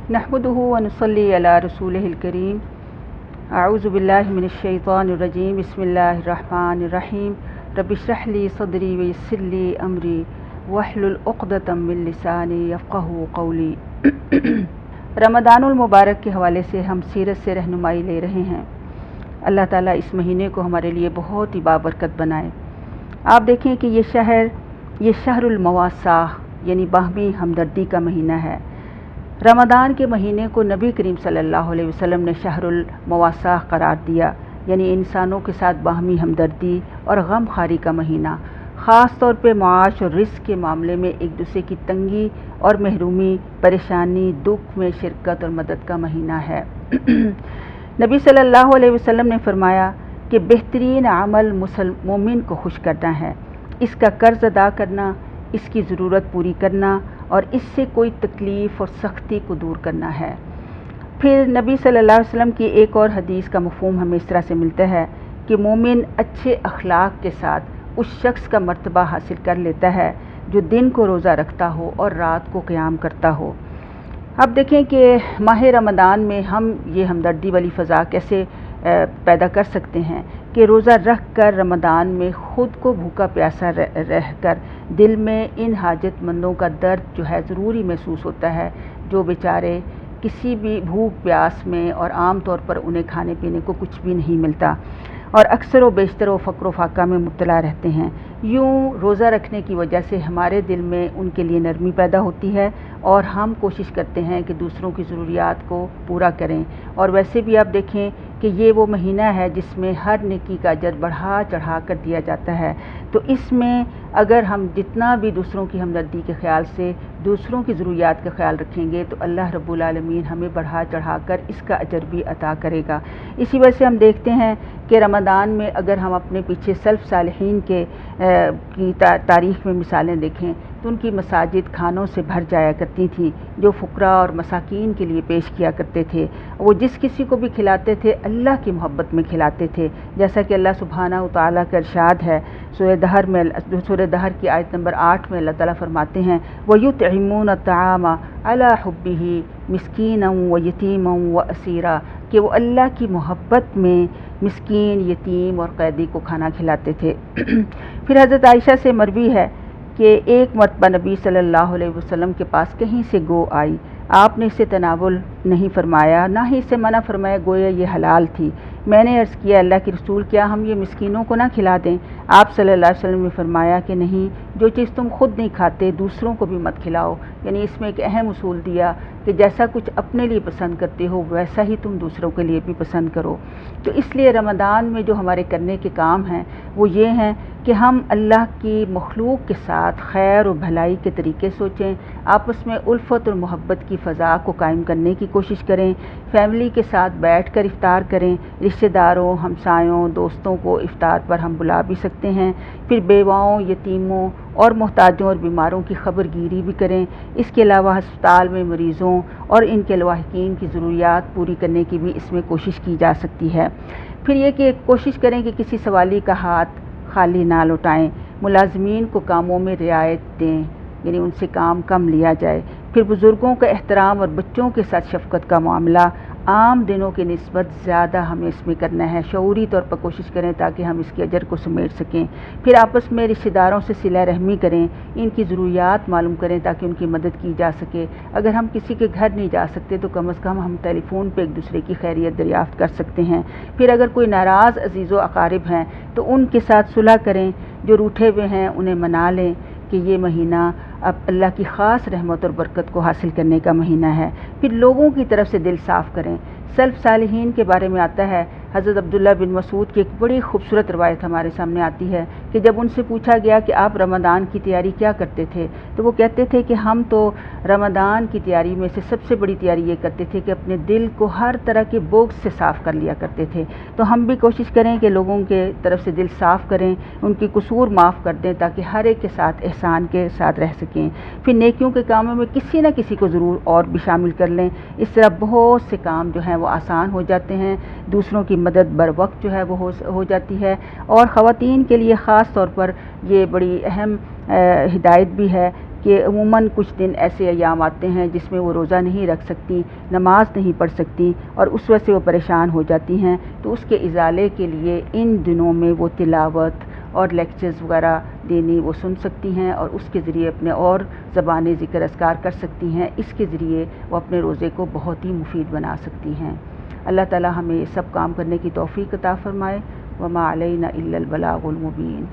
नहमदुहु व नुसल्ली अला रसूलिहिल करीम। अऊज़ु बिल्लाहि मिनश शैतानिर रजीम। बिस्मिल्लाहिर रहमानिर रहीम। रब्बि इश्रह ली सदरी व यस्सिर ली अमरी वहलुल उक़दतम मिन लिसानी यफ़क़हू क़ौली। रमज़ान उल मुबारक के हवाले से हम सीरत से रहनुमाई ले रहे हैं। अल्लाह ताला इस महीने को हमारे लिए बहुत ही बाबरकत बनाए। आप देखें कि ये शहरुल मवासाह यानी बाहमी हमदर्दी का महीना है। रमज़ान के महीने को नबी करीम सल्लल्लाहु अलैहि वसल्लम ने शहरुल मवासाह करार दिया, यानी इंसानों के साथ बाहमी हमदर्दी और गम खारी का महीना। ख़ास तौर पे माश और रिज़्क़ के मामले में एक दूसरे की तंगी और महरूमी, परेशानी, दुख में शिरकत और मदद का महीना है। नबी सल्लल्लाहु अलैहि वसल्लम ने फरमाया कि बेहतरीन अमल मोमिन को खुश करना है, इसका कर्ज अदा करना, इसकी ज़रूरत पूरी करना और इससे कोई तकलीफ़ और सख्ती को दूर करना है। फिर नबी सल्लल्लाहु अलैहि वसल्लम की एक और हदीस का मफ़हूम हमें इस तरह से मिलता है कि मोमिन अच्छे अखलाक के साथ उस शख्स का मर्तबा हासिल कर लेता है जो दिन को रोज़ा रखता हो और रात को क़याम करता हो। अब देखें कि माह रमज़ान में हम ये हमदर्दी वाली फ़ज़ा कैसे पैदा कर सकते हैं कि रोज़ा रख कर रमज़ान में ख़ुद को भूखा प्यासा रह कर दिल में इन हाजतमंदों का दर्द जो है ज़रूरी महसूस होता है, जो बेचारे किसी भी भूख प्यास में और आम तौर पर उन्हें खाने पीने को कुछ भी नहीं मिलता और अक्सर व बेशतर व फ़क्र फाका में मुब्तला रहते हैं। यूँ रोज़ा रखने की वजह से हमारे दिल में उनके लिए नरमी पैदा होती है और हम कोशिश करते हैं कि दूसरों की ज़रूरियात को पूरा करें। और वैसे भी आप देखें कि ये वो महीना है जिसमें हर नेकी का अजर बढ़ा चढ़ा कर दिया जाता है। तो इसमें अगर हम जितना भी दूसरों की हमदर्दी के ख़्याल से दूसरों की ज़रूरियात का ख़्याल रखेंगे तो अल्लाह रब्बुल आलमीन हमें बढ़ा चढ़ा कर इसका अजर भी अता करेगा। इसी वजह से हम देखते हैं कि रमज़ान में अगर हम अपने पीछे सल्फ़ सालिहीन की तारीख़ में मिसालें देखें तो उनकी मसाजिद खानों से भर जाया करती थी जो फ़ुक़रा और मसाकीन के लिए पेश किया करते थे। वो जिस किसी को भी खिलाते थे अल्लाह की मोहब्बत में खिलाते थे, जैसा कि अल्लाह सुब्हानहू तआला का इरशाद है सूरह दहर की आयत नंबर 8 में अल्लाह ताला फरमाते हैं वयुतइमून अत्ताआम अला हुब्बिही मिस्कीनन व यतीमन व असीरा, कि वो अल्लाह की मोहब्बत में मिस्कीन, यतीम और कैदी को खाना खिलाते थे। फिर हज़रत आयशा से मरवी है कि एक मरतबा नबी सल्लल्लाहु अलैहि वसल्लम के पास कहीं से गो आई, आपने इसे तनावुल नहीं फरमाया, ना ही इसे मना फरमाया, गोया ये हलाल थी। मैंने अर्ज़ किया अल्लाह के रसूल क्या हम ये मिस्कीनों को ना खिला दें? आप सल्लल्लाहु अलैहि वसल्लम ने फरमाया कि नहीं, जो चीज़ तुम खुद नहीं खाते दूसरों को भी मत खिलाओ। यानी इसमें एक अहम उसूल दिया कि जैसा कुछ अपने लिए पसंद करते हो वैसा ही तुम दूसरों के लिए भी पसंद करो। तो इसलिए रमज़ान में जो हमारे करने के काम हैं वो ये हैं कि हम अल्लाह की मखलूक के साथ खैर और भलाई के तरीके सोचें, आपस में उल्फत और मोहब्बत की फ़ज़ा को कायम करने की कोशिश करें, फैमिली के साथ बैठ कर इफ्तार करें, रिश्तेदारों, हमसायों, दोस्तों को इफ्तार पर हम बुला भी सकते हैं। फिर बेवाओं, यतीमों और मोहताजों और बीमारों की खबरगिरी भी करें। इसके अलावा हस्पताल में मरीज़ों और इनके लवाहिकीन की ज़रूरियात पूरी करने की भी इसमें कोशिश की जा सकती है। फिर ये कि कोशिश करें कि किसी सवाली का हाथ खाली ना लौटाएं, मुलाजमीन को कामों में रियायत दें, यानी उनसे काम कम लिया जाए। फिर बुज़ुर्गों का एहतराम और बच्चों के साथ शफ़क़त का मामला आम दिनों की निस्बत ज़्यादा हमें इसमें करना है। शऊरी तौर पर कोशिश करें ताकि हम इसके अजर को समेट सकें। फिर आपस में रिश्तेदारों से सिला रहमी करें, इनकी ज़रूरियात मालूम करें ताकि उनकी मदद की जा सके। अगर हम किसी के घर नहीं जा सकते तो कम अज़ कम हम टेलीफ़ोन पे एक दूसरे की खैरियत दरियाफ़्त कर सकते हैं। फिर अगर कोई नाराज़ अज़ीज़ व अक़ारिब हैं तो उनके साथ सुलह करें, जो रूठे हुए हैं उन्हें मना लें कि ये महीना अब अल्लाह की ख़ास रहमत और बरकत को हासिल करने का महीना है। फिर लोगों की तरफ से दिल साफ़ करें। सल्फ़ सालिहीन के बारे में आता है, हज़रत अब्दुल्ला बिन मसूद की एक बड़ी खूबसूरत रवायत हमारे सामने आती है कि जब उनसे पूछा गया कि आप रमज़ान की तैयारी क्या करते थे तो वो कहते थे कि हम तो रमज़ान की तैयारी में से सबसे बड़ी तैयारी ये करते थे कि अपने दिल को हर तरह के बोझ से साफ़ कर लिया करते थे। तो हम भी कोशिश करें कि लोगों के तरफ से दिल साफ़ करें, उनकी कसूर माफ़ कर दें ताकि हर एक के साथ एहसान के साथ रह सकें। फिर नेकियों के कामों में किसी न किसी को ज़रूर और भी शामिल कर लें। इस तरह बहुत से काम जो हैं वो आसान हो जाते हैं, दूसरों की मदद बर वक्त जो है वो हो जाती है। और ख़वातीन के लिए ख़ास तौर पर ये बड़ी अहम हिदायत भी है کہ عموماً کچھ دن ایسے ایام آتے ہیں جس میں وہ روزہ نہیں رکھ سکتی، نماز نہیں پڑھ سکتی اور اس وجہ سے وہ پریشان ہو جاتی ہیں، تو اس کے ازالے کے لیے ان دنوں میں وہ تلاوت اور لیکچرز وغیرہ دینی وہ سن سکتی ہیں اور اس کے ذریعے اپنے اور زبانی ذکر اذکار کر سکتی ہیں، اس کے ذریعے وہ اپنے روزے کو بہت ہی مفید بنا سکتی ہیں۔ اللہ تعالی ہمیں یہ سب کام کرنے کی توفیق عطا فرمائے۔ وما علینا الا البلاغ المبین۔